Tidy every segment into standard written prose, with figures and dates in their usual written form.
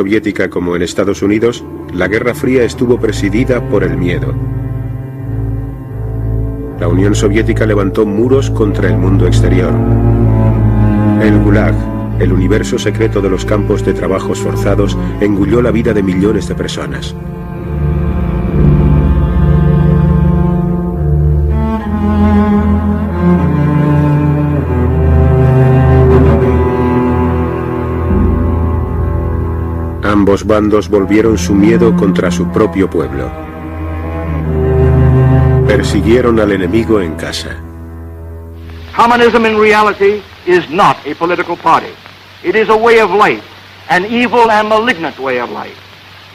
Soviética como en Estados Unidos, la Guerra Fría estuvo presidida por el miedo. La Unión Soviética levantó muros contra el mundo exterior. El Gulag, el universo secreto de los campos de trabajos forzados, engulló la vida de millones de personas. Ambos bandos volvieron su miedo contra su propio pueblo. Persiguieron al enemigo en casa. Communism in reality is not a political party. It is a way of life, an evil and malignant way of life.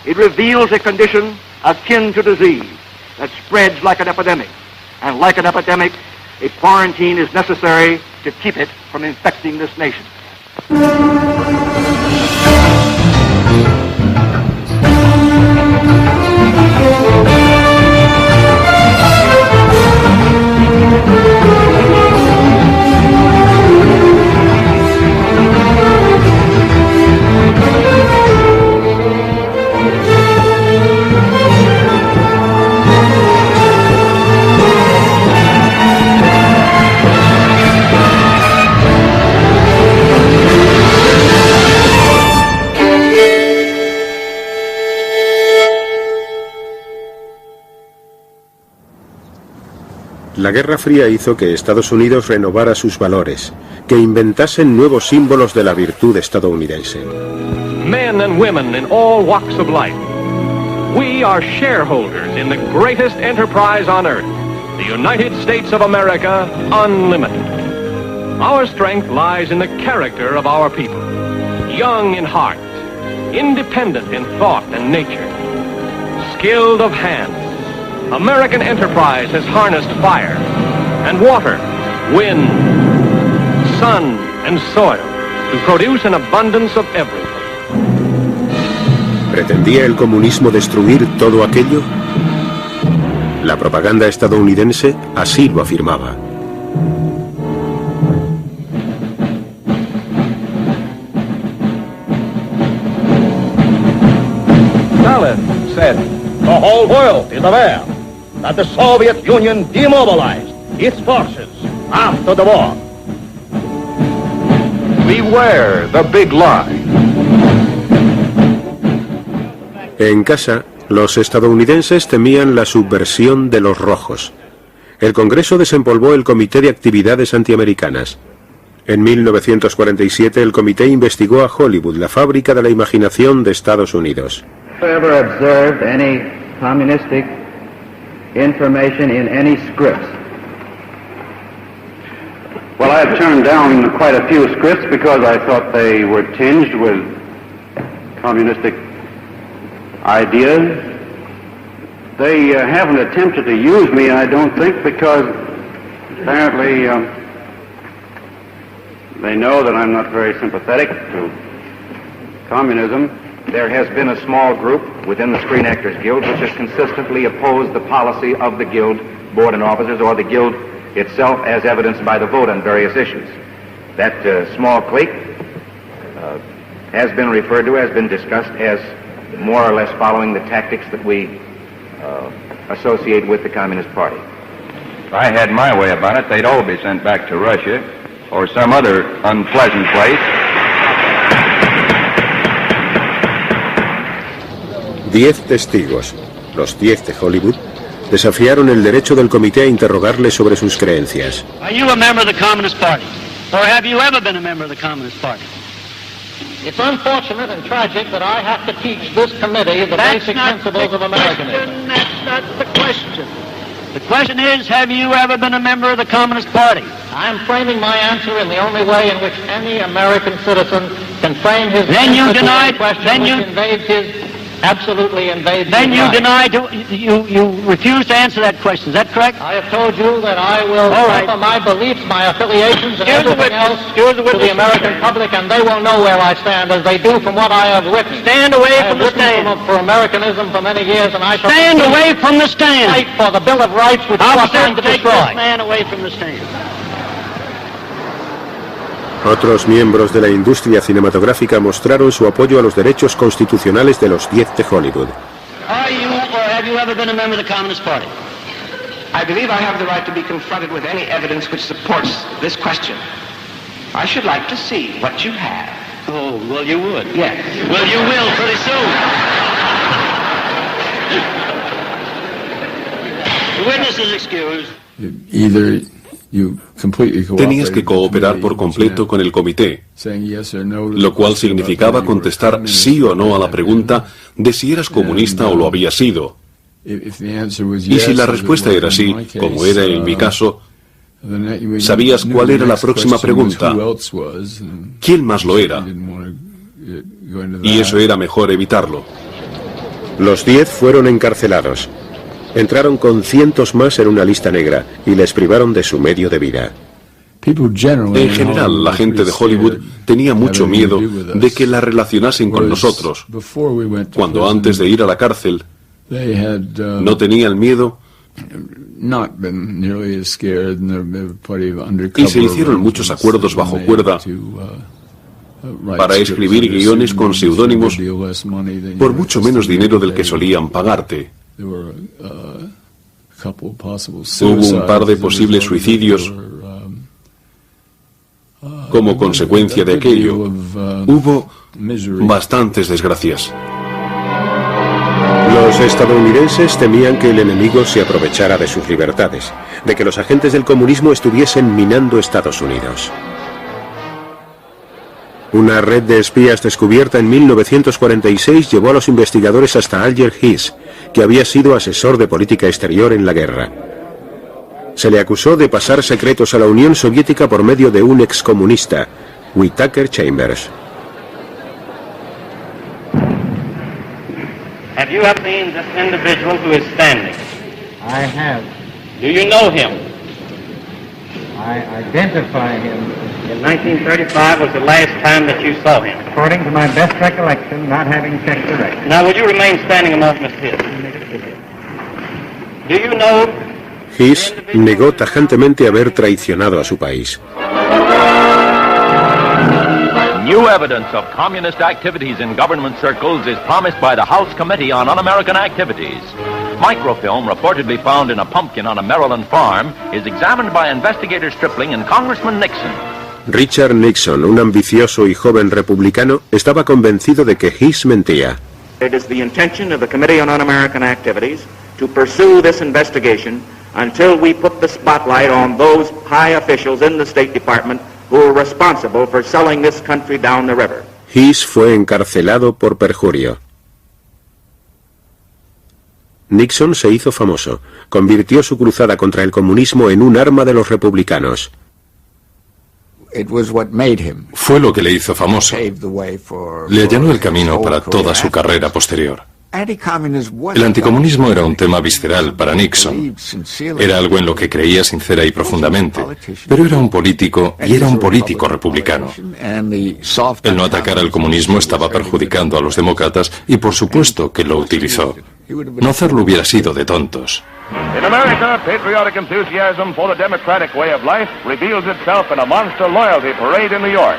It reveals a condition akin to disease that spreads like an epidemic. And like an epidemic, a quarantine is necessary to keep it from infecting this nation. La Guerra Fría hizo que Estados Unidos renovara sus valores, que inventasen nuevos símbolos de la virtud estadounidense. Men and women in all walks of life. We are shareholders in the greatest enterprise on earth, the United States of America, unlimited. Our strength lies in the character of our people, young in heart, independent in thought and nature, skilled of hand. American enterprise has harnessed fire and water, wind, sun and soil to produce an abundance of everything. ¿Pretendía el comunismo destruir todo aquello? La propaganda estadounidense así lo afirmaba. Stalin said, the whole world is aware that the Soviet Union demobilized its forces after the war. Beware the big lie. En casa, los estadounidenses temían la subversión de los rojos. El Congreso desempolvó el Comité de Actividades Antiamericanas. En 1947 el comité investigó a Hollywood, la fábrica de la imaginación de Estados Unidos. Ever observed any communistic information in any scripts? Well, I have turned down quite a few scripts because I thought they were tinged with communistic ideas. They haven't attempted to use me, I don't think, because apparently they know that I'm not very sympathetic to communism. There has been a small group within the Screen Actors Guild which has consistently opposed the policy of the Guild board and officers or the Guild itself as evidenced by the vote on various issues. That small clique has been referred to, has been discussed as more or less following the tactics that we associate with the Communist Party. If I had my way about it, they'd all be sent back to Russia or some other unpleasant place. 10 testigos, los 10 de Hollywood, desafiaron el derecho del comité a interrogarle sobre sus creencias. Are you a member of the Communist Party? Or have you ever been a member of the Communist Party? It's unfortunate and tragic that I have to teach this committee the basic principles of Americanism. That's not the question. The question is, have you ever been a member of the Communist Party? I'm framing my answer in the only way in which any American citizen can frame his then answer you denied, to a question then which you invades his, absolutely invades then his you right. denied, you refused to answer that question. Is that correct? I have told you that I will offer my beliefs, my affiliations, and everything else to the American public, and they will know where I stand, as they do from what I have written. Stand away from the stand. For Americanism for many years, and I shall stand away from the stand. Fight for the Bill of Rights, which you are trying to take destroy. this man away from the stand. Otros miembros de la industria cinematográfica mostraron su apoyo a los derechos constitucionales de los 10 de Hollywood. Are you or have you ever been a member of the Communist Party? I believe I have the right to be confronted with any evidence which supports this question. I should like to see what you have. Oh, well, you would. Yes. Well, you will pretty soon. The witness is excused. Either you completely Tenías que cooperar por completo con el comité, lo cual significaba contestar sí o no a la pregunta de si eras comunista o lo habías sido. Y si la respuesta era sí, como era en mi caso, sabías cuál era la próxima pregunta. ¿Quién más lo era? Y eso era mejor evitarlo. Los 10 fueron encarcelados. Entraron con cientos más en una lista negra y les privaron de su medio de vida. En general, la gente de Hollywood tenía mucho miedo de que la relacionasen con nosotros, cuando antes de ir a la cárcel no tenían miedo. Y se hicieron muchos acuerdos bajo cuerda para escribir guiones con seudónimos por mucho menos dinero del que solían pagarte. Hubo un par de posibles suicidios como consecuencia de aquello. Hubo bastantes desgracias. Los estadounidenses temían que el enemigo se aprovechara de sus libertades, de que los agentes del comunismo estuviesen minando Estados Unidos. Una red de espías descubierta en 1946 llevó a los investigadores hasta Alger Hiss, que había sido asesor de política exterior en la guerra. Se le acusó de pasar secretos a la Unión Soviética por medio de un excomunista, Whittaker Chambers. Have you ever seen this individual who is standing? I have. Do you know him? I identify him. In 1935 was the last time that you saw him. According to my best recollection, not having checked the record. Now, will you remain standing a moment, Miss Hiss? Do you know? Hiss negó tajantemente haber traicionado a su país. New evidence of communist activities in government circles is promised by the House Committee on Un-American Activities. Microfilm reportedly found in a pumpkin on a Maryland farm is examined by investigator Stripling and Congressman Nixon. Richard Nixon, un ambicioso y joven republicano, estaba convencido de que Hiss mentía. It is the intention of the Committee on Un-American Activities to pursue this investigation until we put the spotlight on those high officials in the State Department who are responsible for selling this country down the river. Hiss fue encarcelado por perjurio. Nixon se hizo famoso. Convirtió su cruzada contra el comunismo en un arma de los republicanos. Fue lo que le hizo famoso. Le allanó el camino para toda su carrera posterior. El anticomunismo era un tema visceral para Nixon. Era algo en lo que creía sincera y profundamente. Pero era un político, y era un político republicano. El no atacar al comunismo estaba perjudicando a los demócratas y por supuesto que lo utilizó. No hacerlo hubiera sido de tontos. In America, patriotic enthusiasm for the democratic way of life reveals itself in a monster loyalty parade in New York.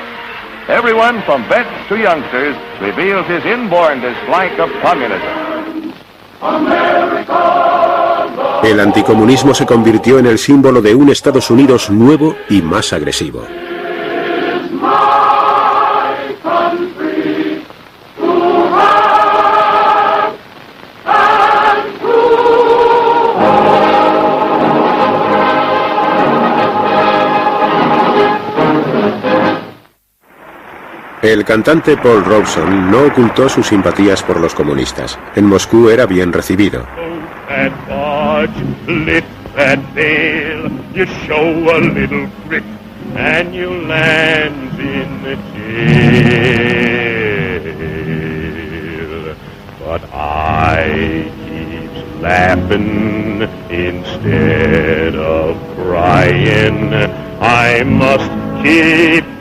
Everyone from vets to youngsters reveals his inborn dislike of communism. El anticomunismo se convirtió en el símbolo de un Estados Unidos nuevo y más agresivo. El cantante Paul Robeson no ocultó sus simpatías por los comunistas. En Moscú era bien recibido.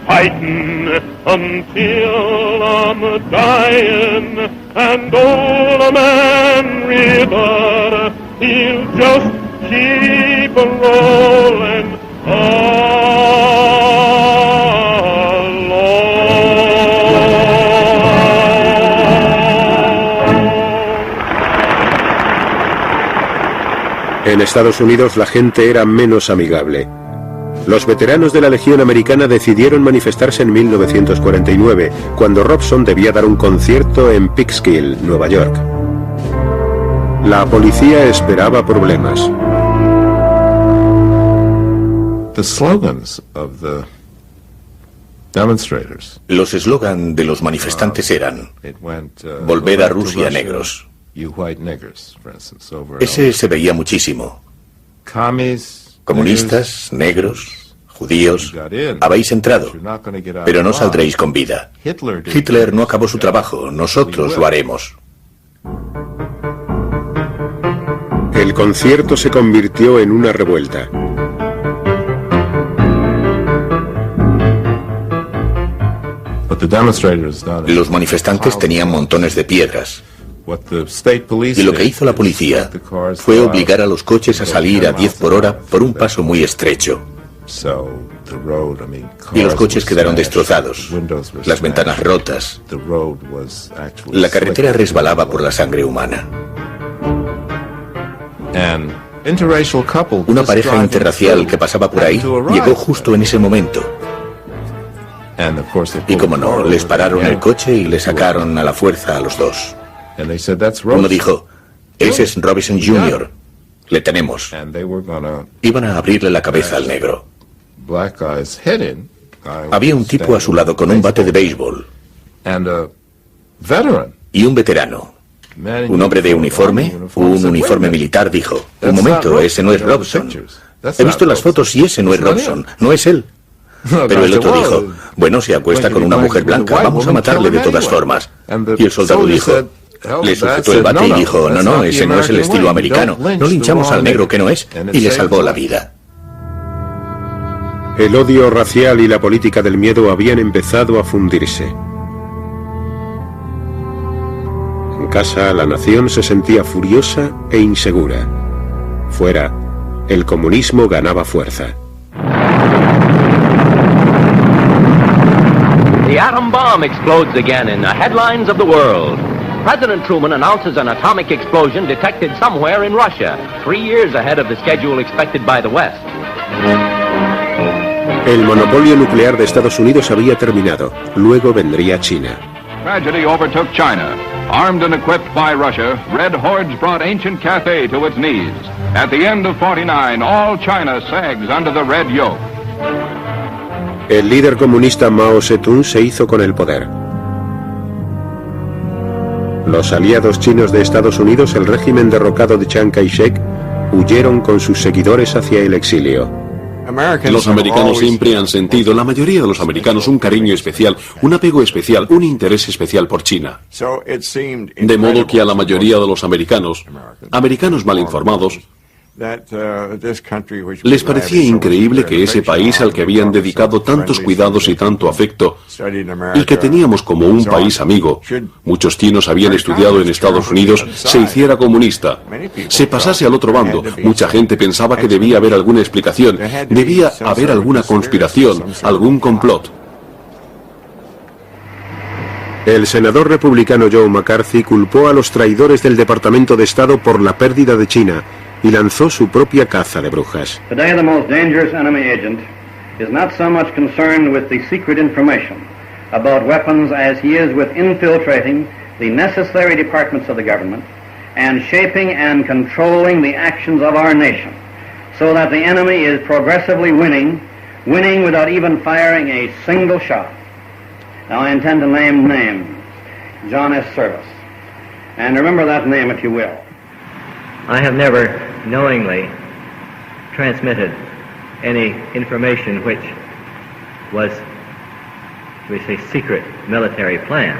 Fighting until I'm dying, and old man River, he'll just keep rolling on. En Estados Unidos la gente era menos amigable. Los veteranos de la Legión Americana decidieron manifestarse en 1949, cuando Robson debía dar un concierto en Peekskill, Nueva York. La policía esperaba problemas. Los eslogan de los manifestantes eran «Volver a Rusia, negros». Ese se veía muchísimo. Comunistas, negros, judíos, habéis entrado, pero no saldréis con vida. Hitler no acabó su trabajo, nosotros lo haremos. El concierto se convirtió en una revuelta. Los manifestantes tenían montones de piedras. Y lo que hizo la policía fue obligar a los coches a salir a 10 por hora por un paso muy estrecho. Y los coches quedaron destrozados, las ventanas rotas. La carretera resbalaba por la sangre humana. Una pareja interracial que pasaba por ahí llegó justo en ese momento. Y como no, les pararon el coche y le sacaron a la fuerza a los dos. Uno dijo, ese es Robinson Jr., le tenemos. Iban a abrirle la cabeza al negro. Había un tipo a su lado con un bate de béisbol. Y un veterano. Un hombre de uniforme, un uniforme militar, dijo, un momento, ese no es Robson. He visto las fotos y ese no es Robson, no es él. Pero el otro dijo, bueno, se acuesta con una mujer blanca, vamos a matarle de todas formas. Y el soldado dijo, le sujetó el bate y dijo, no, ese no es el estilo americano, no linchamos al negro que no es, y le salvó la vida. El odio racial y la política del miedo habían empezado a fundirse. En casa, la nación se sentía furiosa e insegura. Fuera, el comunismo ganaba fuerza. The atom bomb explodes again in the headlines of the world. President Truman announces an atomic explosion detected somewhere in Russia, 3 years ahead of the schedule expected by the West. El monopolio nuclear de Estados Unidos había terminado. Luego vendría China. Tragedy overtook China. Armed and equipped by Russia, red hordes brought ancient Cathay to its knees. At the end of 49, all China sags under the red yoke. El líder comunista Mao Zedong se hizo con el poder. Los aliados chinos de Estados Unidos, el régimen derrocado de Chiang Kai-shek, huyeron con sus seguidores hacia el exilio. Los americanos siempre han sentido, la mayoría de los americanos, un cariño especial, un apego especial, un interés especial por China. De modo que a la mayoría de los americanos mal informados, les parecía increíble que ese país al que habían dedicado tantos cuidados y tanto afecto, y que teníamos como un país amigo, muchos chinos habían estudiado en Estados Unidos, se hiciera comunista, se pasase al otro bando. Mucha gente pensaba que debía haber alguna explicación, debía haber alguna conspiración, algún complot. El senador republicano Joe McCarthy culpó a los traidores del Departamento de Estado por la pérdida de China y lanzó su propia caza de brujas. Today the most dangerous enemy agent is not so much concerned with the secret information about weapons as he is with infiltrating the necessary departments of the government and shaping and controlling the actions of our nation so that the enemy is progressively winning without even firing a single shot. Now I intend to name names. John S. Service. And remember that name if you will. I have never knowingly transmitted any information which was, we say, secret military plan.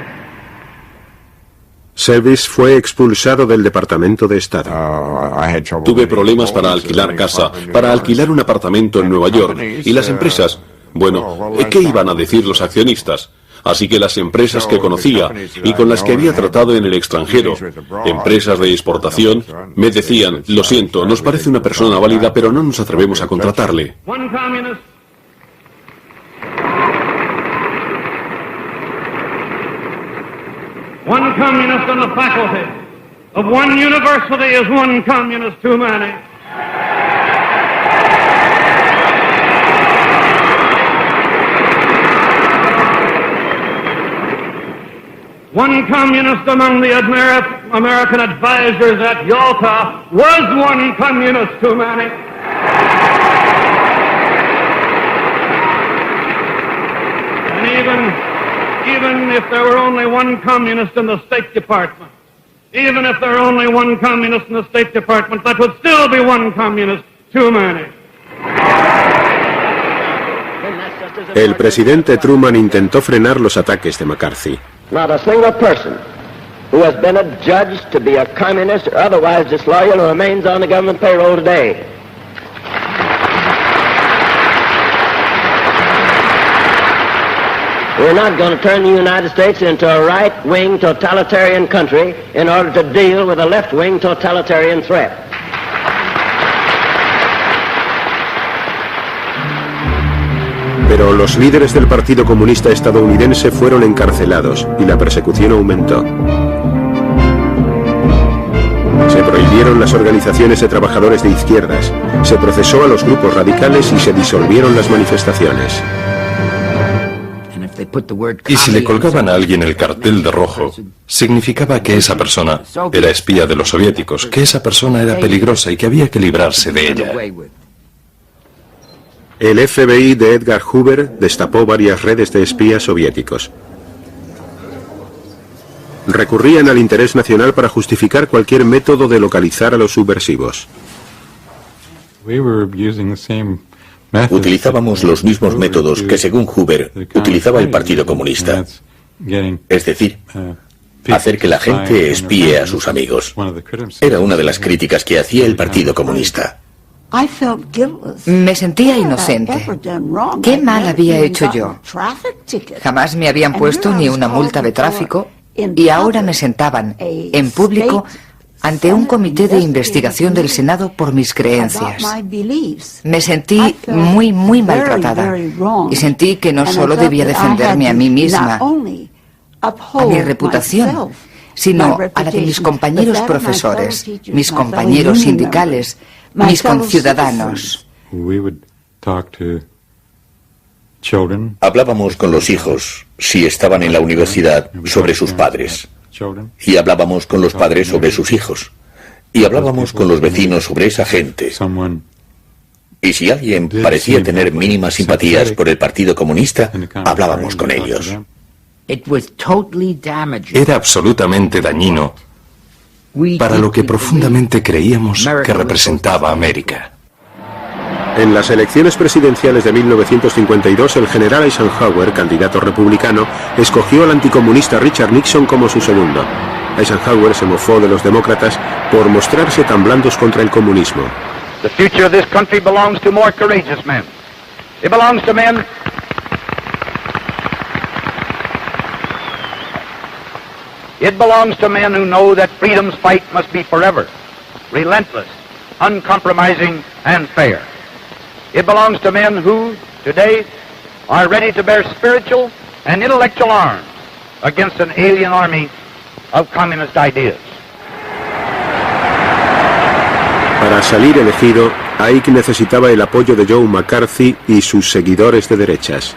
Service fue expulsado del Departamento de Estado. Tuve problemas para alquilar casa, para alquilar un apartamento en Nueva York, y las empresas, bueno, ¿qué iban a decir los accionistas? Así que las empresas que conocía y con las que había tratado en el extranjero, empresas de exportación, me decían, lo siento, nos parece una persona válida, pero no nos atrevemos a contratarle. One communist on the faculty of one university is one communist too many. One communist among the American advisors at Yalta was one communist too many. And even if there were only one communist in the State Department, even if there were only one communist in the State Department, that would still be one communist too many. El presidente Truman intentó frenar los ataques de McCarthy. Not a single person who has been adjudged to be a communist or otherwise disloyal who remains on the government payroll today. We're not going to turn the United States into a right-wing totalitarian country in order to deal with a left-wing totalitarian threat. Pero los líderes del Partido Comunista estadounidense fueron encarcelados y la persecución aumentó. Se prohibieron las organizaciones de trabajadores de izquierdas, se procesó a los grupos radicales y se disolvieron las manifestaciones. Y si le colgaban a alguien el cartel de rojo, significaba que esa persona era espía de los soviéticos, que esa persona era peligrosa y que había que librarse de ella. El FBI de Edgar Hoover destapó varias redes de espías soviéticos. Recurrían al interés nacional para justificar cualquier método de localizar a los subversivos. Utilizábamos los mismos métodos que, según Hoover, utilizaba el Partido Comunista. Es decir, hacer que la gente espíe a sus amigos. Era una de las críticas que hacía el Partido Comunista. Me sentía inocente. ¿Qué mal había hecho yo? Jamás me habían puesto ni una multa de tráfico y ahora me sentaban en público ante un comité de investigación del Senado por mis creencias. Me sentí muy maltratada y sentí que no solo debía defenderme a mí misma, a mi reputación, sino a la de mis compañeros profesores, mis compañeros sindicales, mis conciudadanos. Hablábamos con los hijos, si estaban en la universidad, sobre sus padres. Y hablábamos con los padres sobre sus hijos. Y hablábamos con los vecinos sobre esa gente. Y si alguien parecía tener mínimas simpatías por el Partido Comunista, hablábamos con ellos. Era absolutamente dañino para lo que profundamente creíamos que representaba América. En las elecciones presidenciales de 1952, el general Eisenhower, candidato republicano, escogió al anticomunista Richard Nixon como su segundo. Eisenhower se mofó de los demócratas por mostrarse tan blandos contra el comunismo. The future of this country belongs to more courageous men. It belongs to men who know that freedom's fight must be forever, relentless, uncompromising, and fair. It belongs to men who, today, are ready to bear spiritual and intellectual arms against an alien army of communist ideas. Para salir elegido, Ike necesitaba el apoyo de Joe McCarthy y sus seguidores de derechas.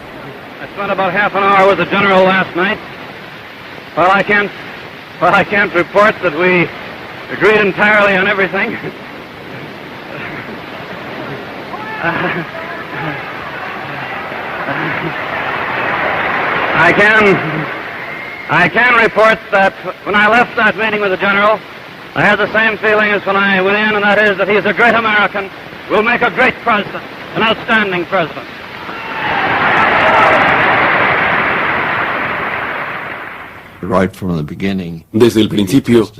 I spent about half an hour with the general last night. Well, I can't report that we agreed entirely on everything. I can report that when I left that meeting with the general, I had the same feeling as when I went in, and that is that he's a great American, will make a great president, an outstanding president. Desde el principio,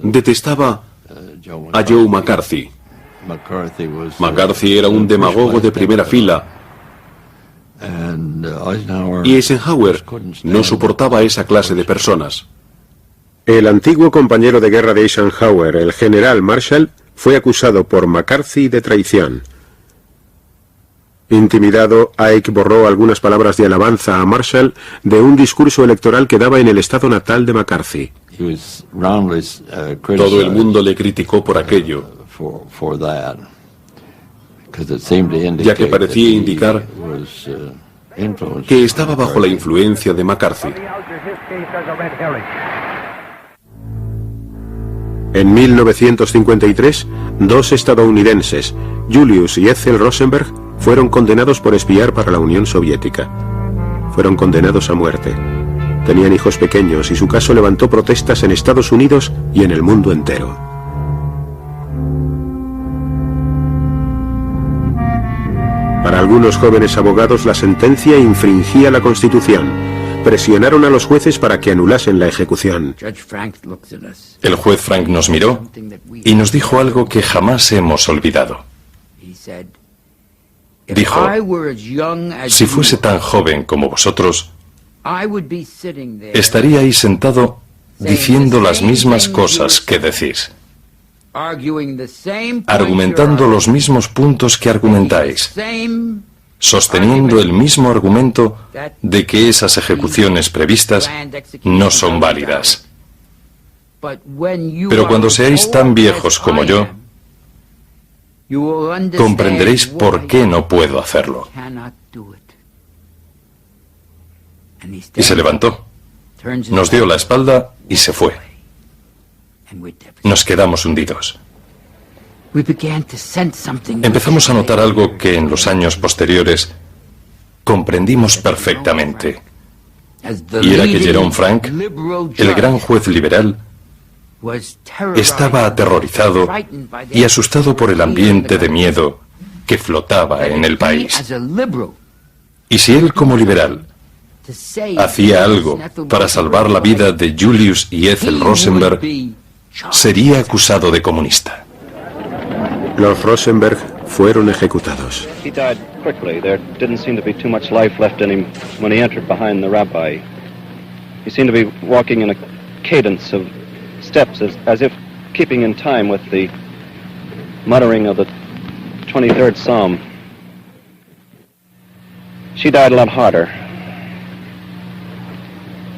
detestaba a Joe McCarthy. McCarthy era un demagogo de primera fila y Eisenhower no soportaba esa clase de personas. El antiguo compañero de guerra de Eisenhower, el general Marshall, fue acusado por McCarthy de traición. Intimidado, Ike borró algunas palabras de alabanza a Marshall de un discurso electoral que daba en el estado natal de McCarthy. Todo el mundo le criticó por aquello, ya que parecía indicar que estaba bajo la influencia de McCarthy. En 1953, 2 estadounidenses, Julius y Ethel Rosenberg, fueron condenados por espiar para la Unión Soviética. Fueron condenados a muerte. Tenían hijos pequeños y su caso levantó protestas en Estados Unidos y en el mundo entero. Para algunos jóvenes abogados, la sentencia infringía la Constitución. Presionaron a los jueces para que anulasen la ejecución. El juez Frank nos miró y nos dijo algo que jamás hemos olvidado. Dijo, si fuese tan joven como vosotros, estaría ahí sentado diciendo las mismas cosas que decís, argumentando los mismos puntos que argumentáis, sosteniendo el mismo argumento de que esas ejecuciones previstas no son válidas. Pero cuando seáis tan viejos como yo, comprenderéis por qué no puedo hacerlo. Y se levantó, nos dio la espalda y se fue. Nos quedamos hundidos. Empezamos a notar algo que en los años posteriores comprendimos perfectamente. Y era que Jerome Frank, el gran juez liberal, estaba aterrorizado y asustado por el ambiente de miedo que flotaba en el país. Y si él, como liberal, hacía algo para salvar la vida de Julius y Ethel Rosenberg, sería acusado de comunista. Los Rosenberg fueron ejecutados. He died quickly. There didn't seem to be too much life left in him when he entered behind the rabbi. He seemed to be walking in a cadence of steps as if keeping in time with the muttering of the 23rd Psalm. She died a lot harder.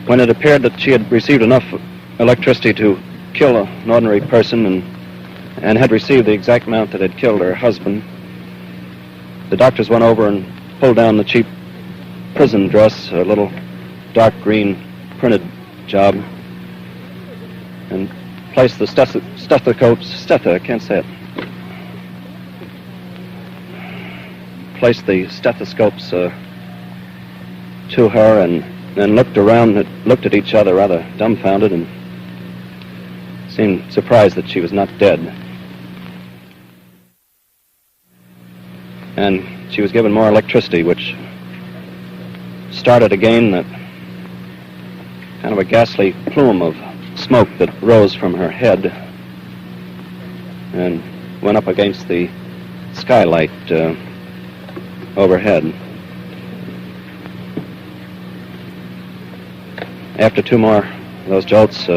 When it appeared that she had received enough electricity to kill an ordinary person and had received the exact amount that had killed her husband, the doctors went over and pulled down the cheap prison dress, a little dark green printed job, and placed the I can't say it. Placed the stethoscopes to her and then looked around, looked at each other rather dumbfounded and seemed surprised that she was not dead. And she was given more electricity, which started again that kind of a ghastly plume of smoke that rose from her head and went up against the skylight overhead. After 2 more of those jolts,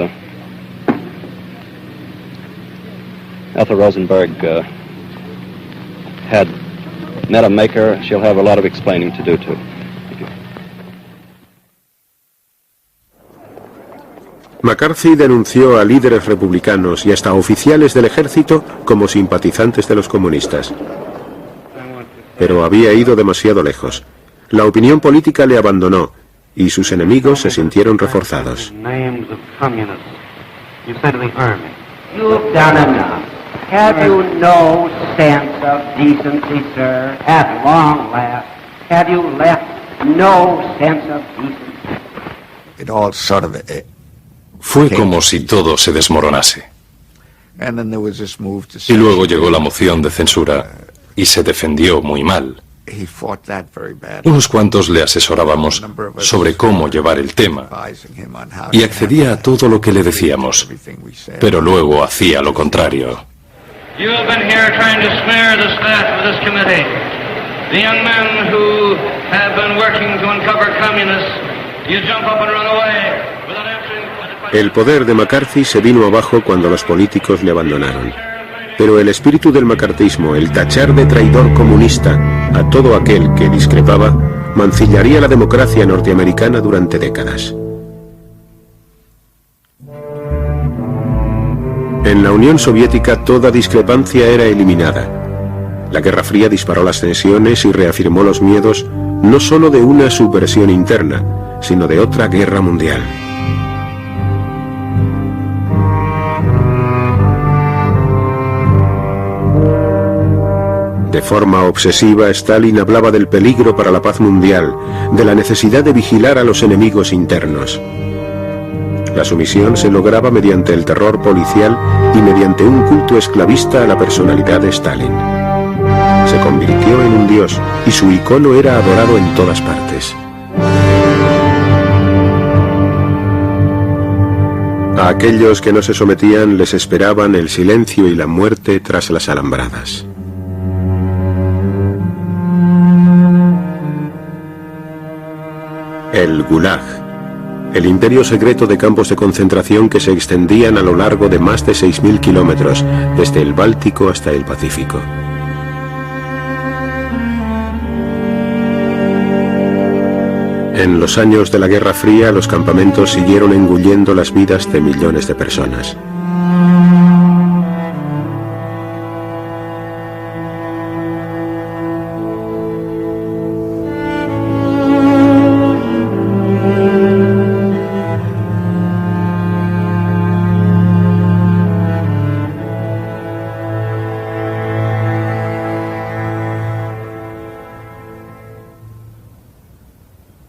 Ethel Rosenberg had met a maker. She'll have a lot of explaining to do too. McCarthy denunció a líderes republicanos y hasta oficiales del ejército como simpatizantes de los comunistas. Pero había ido demasiado lejos. La opinión política le abandonó y sus enemigos se sintieron reforzados. You've done enough. Have you no sense of decency, sir? At long last, have you left no sense of decency? It all sort of Fue como si todo se desmoronase. and then there was this move to Y say luego llegó la moción de censura y se defendió muy mal. he fought that very bad, Unos cuantos le asesorábamos sobre cómo llevar el tema advising him on how y accedía a todo lo que le decíamos, pero luego hacía lo contrario. You have been here trying to snare the staff of this committee. The young men who have been working to uncover communists, you jump up and run away without answering. El poder de McCarthy se vino abajo cuando los políticos le abandonaron. Pero el espíritu del macartismo, el tachar de traidor comunista a todo aquel que discrepaba, mancillaría la democracia norteamericana durante décadas. En la Unión Soviética toda discrepancia era eliminada. La Guerra Fría disparó las tensiones y reafirmó los miedos no solo de una subversión interna, sino de otra guerra mundial. De forma obsesiva, Stalin hablaba del peligro para la paz mundial, de la necesidad de vigilar a los enemigos internos. La sumisión se lograba mediante el terror policial y mediante un culto esclavista a la personalidad de Stalin. Se convirtió en un dios y su icono era adorado en todas partes. A aquellos que no se sometían les esperaban el silencio y la muerte tras las alambradas. El Gulag, el imperio secreto de campos de concentración que se extendían a lo largo de más de 6.000 kilómetros, desde el Báltico hasta el Pacífico. En los años de la Guerra Fría, los campamentos siguieron engullendo las vidas de millones de personas.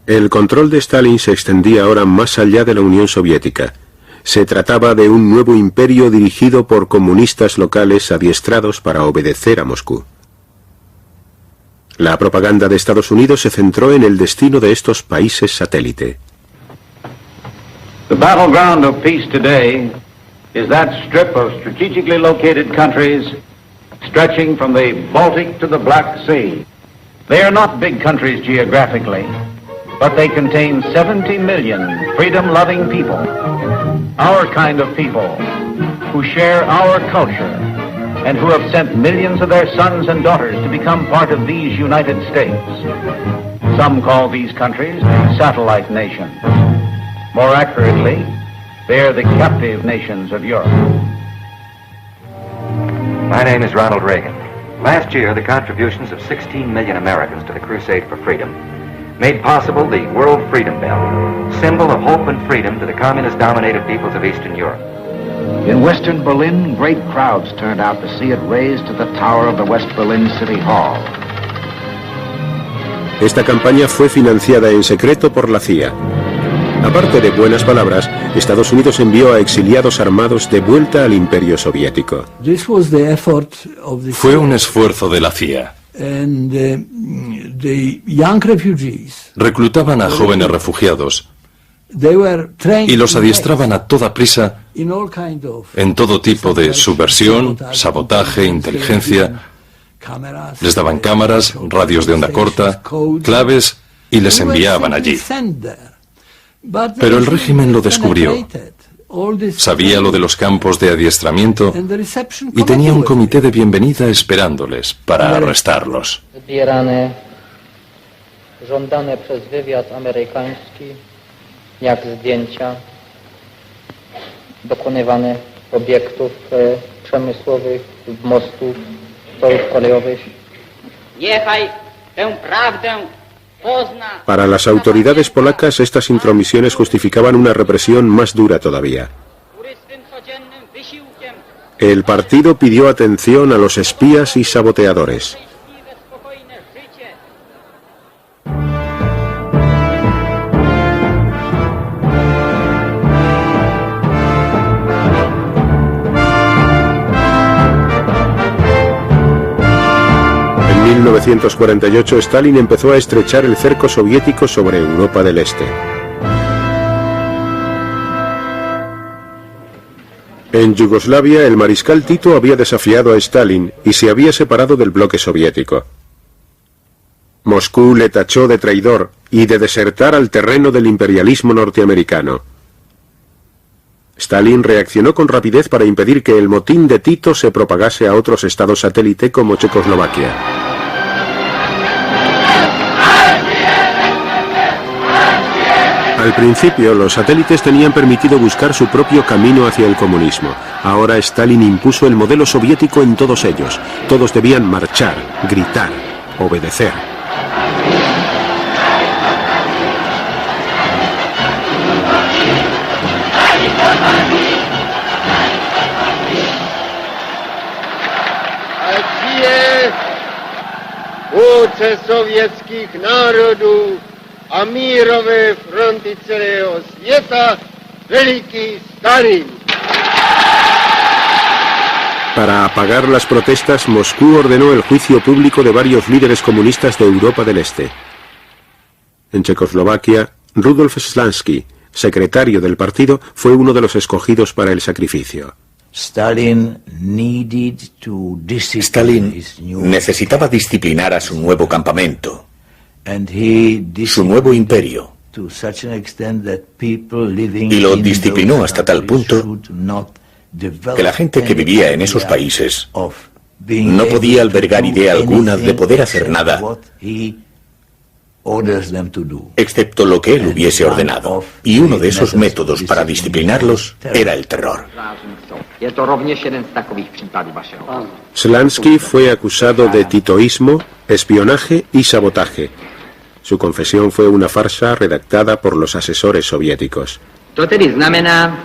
El control de Stalin se extendía ahora más allá de la Unión Soviética. Se trataba de un nuevo imperio dirigido por comunistas locales adiestrados para obedecer a Moscú. La propaganda de Estados Unidos se centró en el destino de estos países satélite. The battleground of peace today is that strip of strategically located countries stretching from the Baltic to the Black Sea. They are not big countries geographically, but they contain 70 million freedom-loving people, our kind of people, who share our culture and who have sent millions of their sons and daughters to become part of these United States. Some call these countries satellite nations. More accurately, they are the captive nations of Europe. My name is Ronald Reagan. Last year, the contributions of 16 million Americans to the crusade for freedom made possible the World Freedom Bell, symbol of hope and freedom to the communist-dominated peoples of Eastern Europe. In Western Berlin, great crowds turned out to see it raised to the tower of the West Berlin City Hall. Esta campaña fue financiada en secreto por la CIA. Aparte de buenas palabras, Estados Unidos envió a exiliados armados de vuelta al Imperio Soviético. Fue un esfuerzo de la CIA. Reclutaban a jóvenes refugiados y los adiestraban a toda prisa en todo tipo de subversión, sabotaje, inteligencia. Les daban cámaras, radios de onda corta, claves y les enviaban allí. Pero el régimen lo descubrió. Sabía lo de los campos de adiestramiento y tenía un comité de bienvenida esperándoles para arrestarlos. Para las autoridades polacas, estas intromisiones justificaban una represión más dura todavía. El partido pidió atención a los espías y saboteadores. En 1948, Stalin empezó a estrechar el cerco soviético sobre Europa del Este. En Yugoslavia, el mariscal Tito había desafiado a Stalin y se había separado del bloque soviético. Moscú le tachó de traidor y de desertar al terreno del imperialismo norteamericano. Stalin reaccionó con rapidez para impedir que el motín de Tito se propagase a otros estados satélite como Checoslovaquia. Al principio, los satélites tenían permitido buscar su propio camino hacia el comunismo. Ahora Stalin impuso el modelo soviético en todos ellos. Todos debían marchar, gritar, obedecer. Aliance sovětských národů a mírové fronty celého světa, veliký Stalin. Para apagar las protestas, Moscú ordenó el juicio público de varios líderes comunistas de Europa del Este. En Checoslovaquia, Rudolf Slansky, secretario del partido, fue uno de los escogidos para el sacrificio. Stalin necesitaba disciplinar a su nuevo campamento, su nuevo imperio, y lo disciplinó hasta tal punto que la gente que vivía en esos países no podía albergar idea alguna de poder hacer nada excepto lo que él hubiese ordenado. Y uno de esos métodos para disciplinarlos era el terror. Slansky fue acusado de titoísmo, espionaje y sabotaje. Su confesión fue una farsa redactada por los asesores soviéticos. To tedy znamená,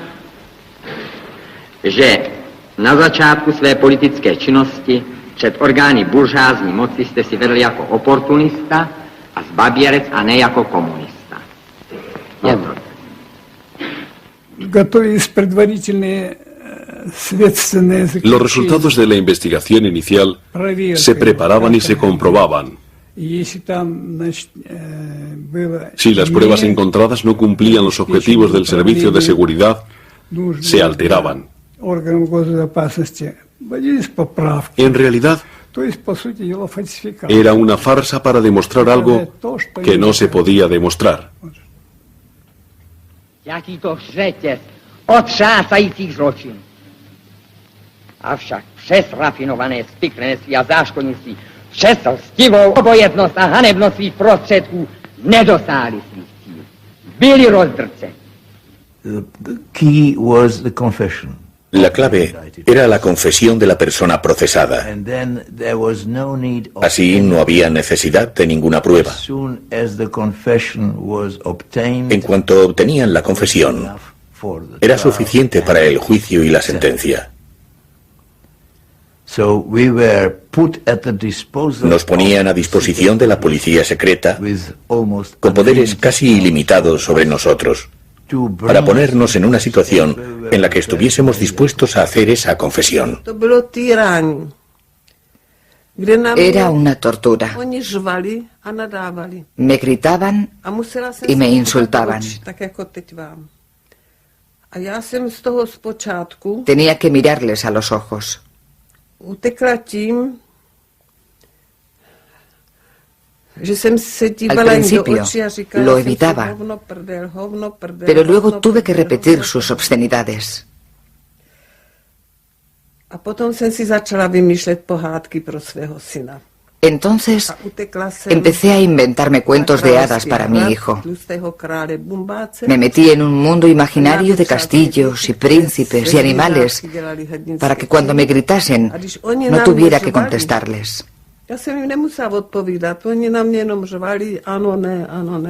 že na začátku své politické činnosti před orgány buržázní moci jste si vedl jako oportunista a zbaběrec a ne jako komunista. Je to. Los resultados de la investigación inicial se preparaban y se comprobaban. Si las pruebas encontradas no cumplían los objetivos del servicio de seguridad, se alteraban. En realidad, era una farsa para demostrar algo que no se podía demostrar. Jaký to řetěz otřásajících zločinů. Avšak přes rafinované spiklenství a záškodnictví, přes lstivou obojetnost a hanebnost svých prostředků nedosáhli svých cílů. Byli rozdrceni. The key was the confession. La clave era la confesión de la persona procesada. Así no había necesidad de ninguna prueba. En cuanto obtenían la confesión, era suficiente para el juicio y la sentencia. Nos ponían a disposición de la policía secreta con poderes casi ilimitados sobre nosotros, para ponernos en una situación en la que estuviésemos dispuestos a hacer esa confesión. Era una tortura. Me gritaban y me insultaban. Tenía que mirarles a los ojos. Al principio lo evitaba, pero luego tuve que repetir sus obscenidades. Entonces empecé a inventarme cuentos de hadas para mi hijo. Me metí en un mundo imaginario de castillos y príncipes y animales para que cuando me gritasen no tuviera que contestarles.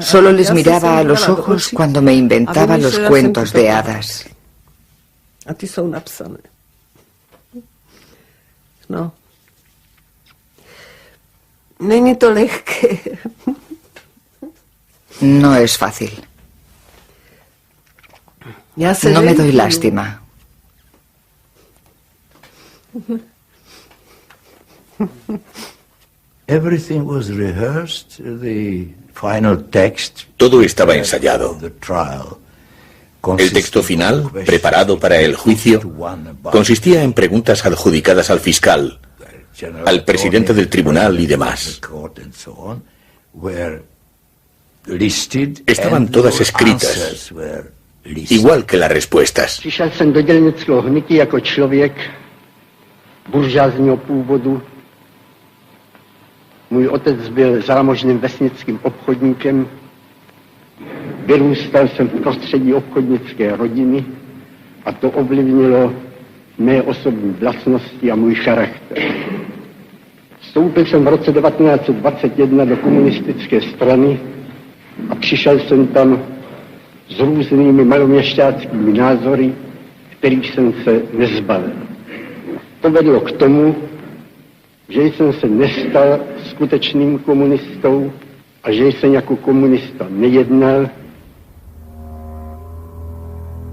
Solo les miraba a los ojos cuando me inventaba los cuentos de hadas. No. Není to lehké. No es fácil. No me doy lástima. Todo estaba ensayado. El texto final, preparado para el juicio, consistía en preguntas adjudicadas al fiscal, al presidente del tribunal y demás. Estaban todas escritas, igual que las respuestas. Přišel jsem do dělnického hnutí jako člověk buržázního původu. Můj otec byl zámožným vesnickým obchodníkem. Vyrůstal jsem v prostředí obchodnické rodiny a to ovlivnilo mé osobní vlastnosti a můj charakter. Vstoupil jsem v roce 1921 do komunistické strany a přišel jsem tam s různými maloměšťáckými názory, kterých jsem se nezbavil. To vedlo k tomu, že jsem se nestal skutečným komunistou a že jsem jako komunista nejednal.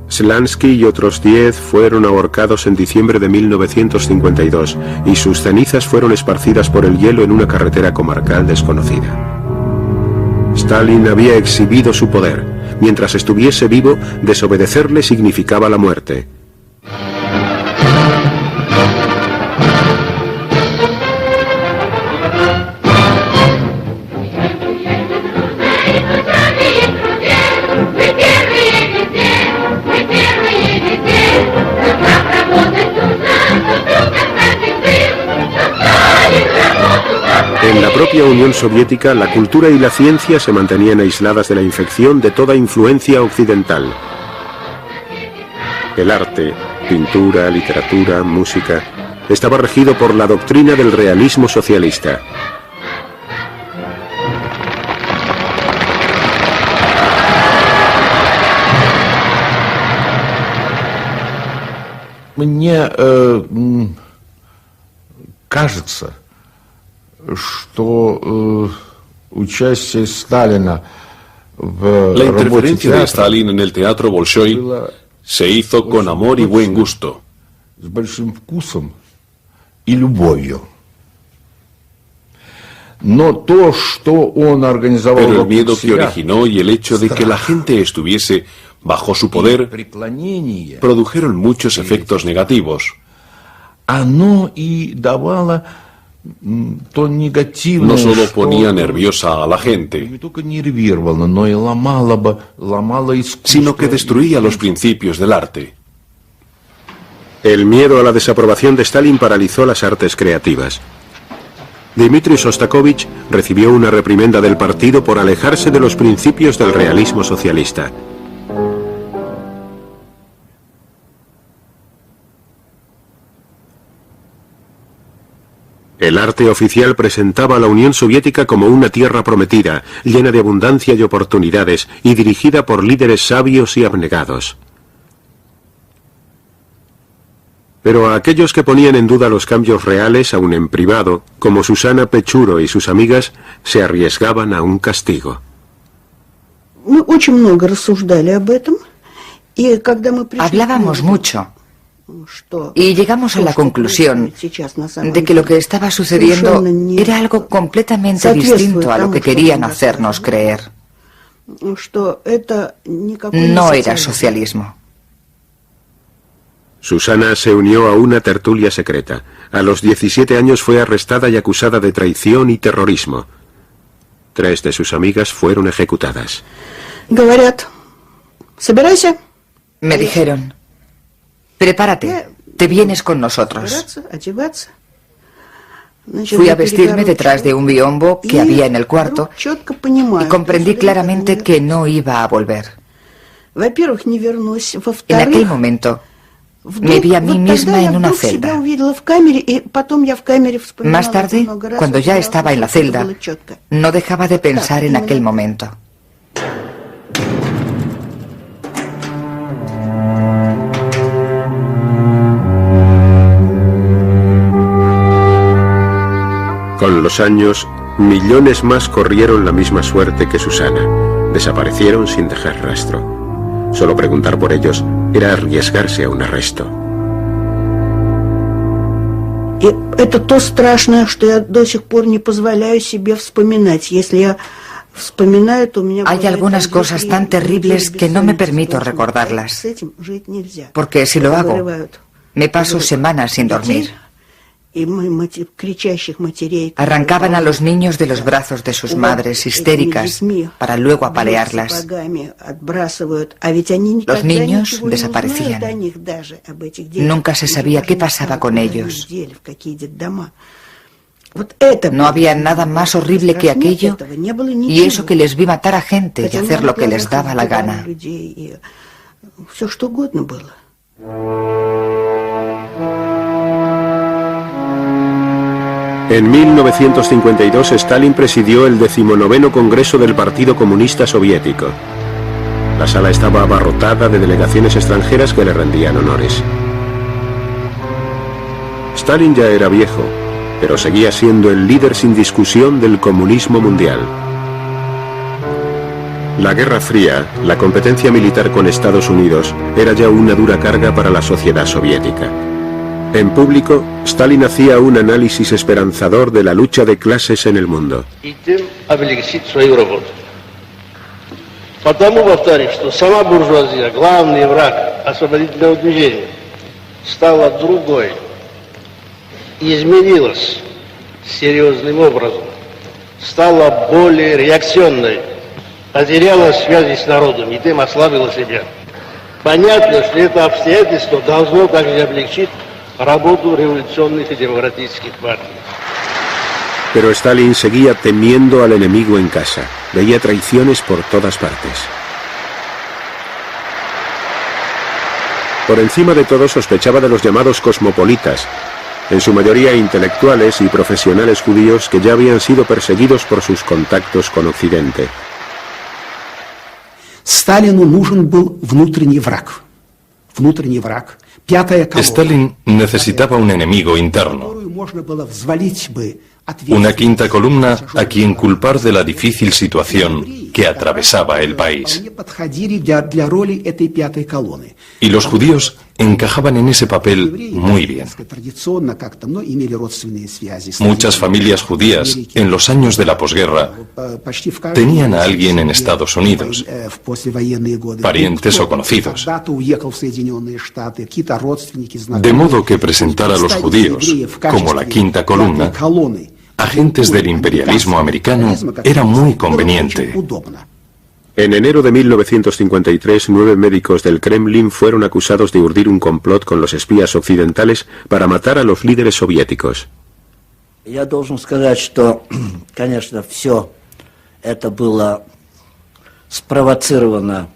Slansky y otros 10 fueron ahorcados en diciembre de 1952 y sus cenizas fueron esparcidas por el hielo en una carretera comarcal desconocida. Stalin había exhibido su poder. Mientras estuviese vivo, desobedecerle significaba la muerte. En la propia Unión Soviética, la cultura y la ciencia se mantenían aisladas de la infección de toda influencia occidental. El arte, pintura, literatura, música, estaba regido por la doctrina del realismo socialista. Мне кажется, что участие Сталина в La interferencia de Stalin en el teatro Bolshoi se hizo con amor y buen gusto. С большим вкусом и любовью. Но то, что он организовал, pero el miedo que originó y el hecho de que la gente estuviese bajo su poder produjeron muchos efectos negativos. Оно и давало то негативное, no solo ponía nerviosa a la gente, не только нервировало, но и ломало искусство, sino que destruía los principios del arte. El miedo a la desaprobación de Stalin paralizó las artes creativas. Dmitri Shostakovich recibió una reprimenda del partido por alejarse de los principios del realismo socialista. El arte oficial presentaba a la Unión Soviética como una tierra prometida, llena de abundancia y oportunidades, y dirigida por líderes sabios y abnegados. Pero a aquellos que ponían en duda los cambios reales, aun en privado, como Susana Pechuro y sus amigas, se arriesgaban a un castigo. Hablábamos mucho y llegamos a la conclusión de que lo que estaba sucediendo era algo completamente distinto a lo que querían hacernos creer. No era socialismo. Susana se unió a una tertulia secreta. A los 17 años fue arrestada y acusada de traición y terrorismo. 3 de sus amigas fueron ejecutadas. Me dijeron: prepárate, te vienes con nosotros. Fui a vestirme detrás de un biombo que había en el cuarto y comprendí claramente que no iba a volver. En aquel momento me vi a mí misma en una celda. Más tarde, cuando ya estaba en la celda, no dejaba de pensar en aquel momento. Con los años, millones más corrieron la misma suerte que Susana. Desaparecieron sin dejar rastro. Solo preguntar por ellos era arriesgarse a un arresto. Это то страшное, что я до сих пор не позволяю себе вспоминать. Если я вспоминаю, то у меня... Hay algunas cosas tan terribles que no me permito recordarlas, porque si lo hago, me paso semanas sin dormir. Arrancaban a los niños de los brazos de sus madres histéricas para luego apalearlas. Los niños desaparecían. Nunca se sabía qué pasaba con ellos. No había nada más horrible que aquello, y eso que les vi matar a gente y hacer lo que les daba la gana. En 1952 Stalin presidió el 19º Congreso del Partido Comunista Soviético. La sala estaba abarrotada de delegaciones extranjeras que le rendían honores. Stalin ya era viejo, pero seguía siendo el líder sin discusión del comunismo mundial. La Guerra Fría, la competencia militar con Estados Unidos, era ya una dura carga para la sociedad soviética. En público, Stalin hacía un análisis esperanzador de la lucha de clases en el mundo. Потому, повторюсь, что сама буржуазия, главный враг освободительного движения, стала другой, изменилась серьезным образом, стала более реакционной, потеряла связи с народом и тем ослабила себя. Понятно, что это обстоятельство должно также облегчить работу революционных и демократических партий. Pero Stalin seguía temiendo al enemigo en casa. Veía traiciones por todas partes. Por encima de todo sospechaba de los llamados cosmopolitas, en su mayoría intelectuales y profesionales judíos que ya habían sido perseguidos por sus contactos con Occidente. Сталину нужен был внутренний враг. Внутренний враг. Пятая колонна. Stalin necesitaba un enemigo interno. Которую можно было взвалить бы Una quinta columna a quien culpar de la difícil situación que atravesaba el país. Y los judíos encajaban en ese papel muy bien. Muchas familias judías en los años de la posguerra tenían a alguien en Estados Unidos, parientes o conocidos. De modo que presentar a los judíos como la quinta columna, agentes del imperialismo americano, era muy conveniente. En enero de 1953, 9 médicos del Kremlin fueron acusados de urdir un complot con los espías occidentales para matar a los líderes soviéticos. Я должен сказать, что, конечно, все это было спровоцировано.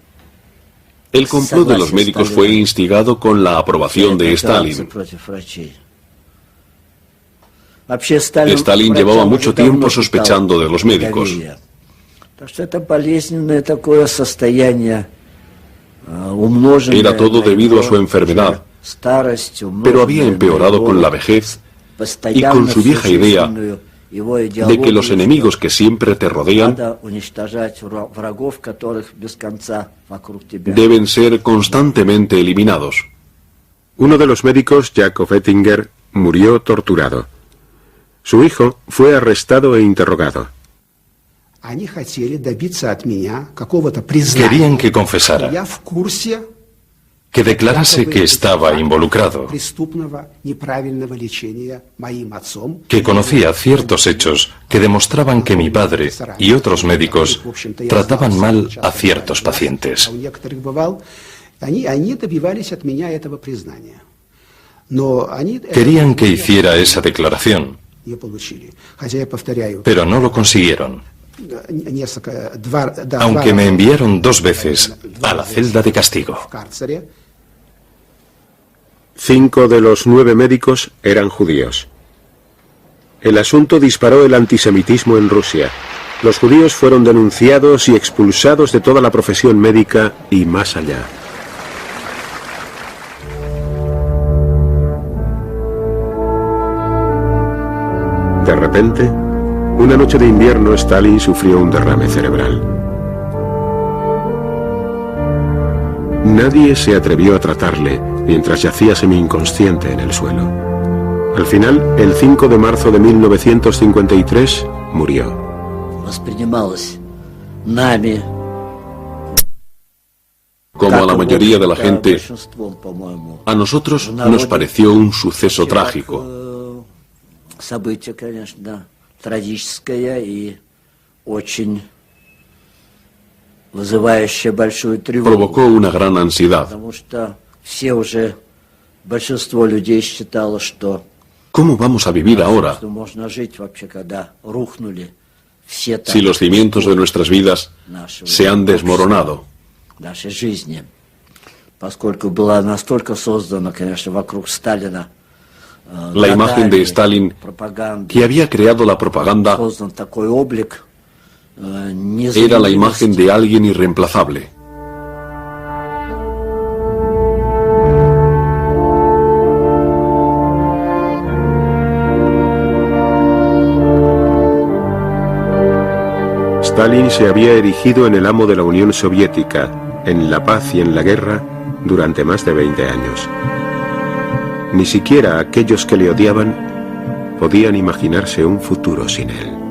El complot de los médicos fue instigado con la aprobación de Stalin. Stalin llevaba mucho tiempo sospechando de los médicos. Era todo debido a su enfermedad, pero había empeorado con la vejez y con su vieja idea de que los enemigos que siempre te rodean deben ser constantemente eliminados. Uno de los médicos, Jacob Ettinger, murió torturado. Su hijo fue arrestado e interrogado. Querían que confesara, que declarase que estaba involucrado, que conocía ciertos hechos que demostraban que mi padre y otros médicos trataban mal a ciertos pacientes. Querían que hiciera esa declaración, pero no lo consiguieron, aunque me enviaron 2 veces a la celda de castigo. 5 de los 9 médicos eran judíos. El asunto disparó el antisemitismo en Rusia. Los judíos fueron denunciados y expulsados de toda la profesión médica y más allá. De repente, una noche de invierno, Stalin sufrió un derrame cerebral. Nadie se atrevió a tratarle mientras yacía semi-inconsciente en el suelo. Al final, el 5 de marzo de 1953, murió. Como a la mayoría de la gente, a nosotros nos pareció un suceso trágico. Событие, конечно, трагическое и очень вызывающее большую тревогу. Provocó una gran ansiedad. Потому что все уже, большинство людей считало, что ¿Cómo vamos a vivir ahora можно жить вообще, когда рухнули все si los cimientos de nuestras vidas se han desmoronado? Нашей жизни, поскольку была настолько создана, конечно, вокруг Сталина la imagen de Stalin, que había creado la propaganda, era la imagen de alguien irreemplazable. Stalin se había erigido en el amo de la Unión Soviética, en la paz y en la guerra, durante más de 20 años. Ni siquiera aquellos que le odiaban podían imaginarse un futuro sin él.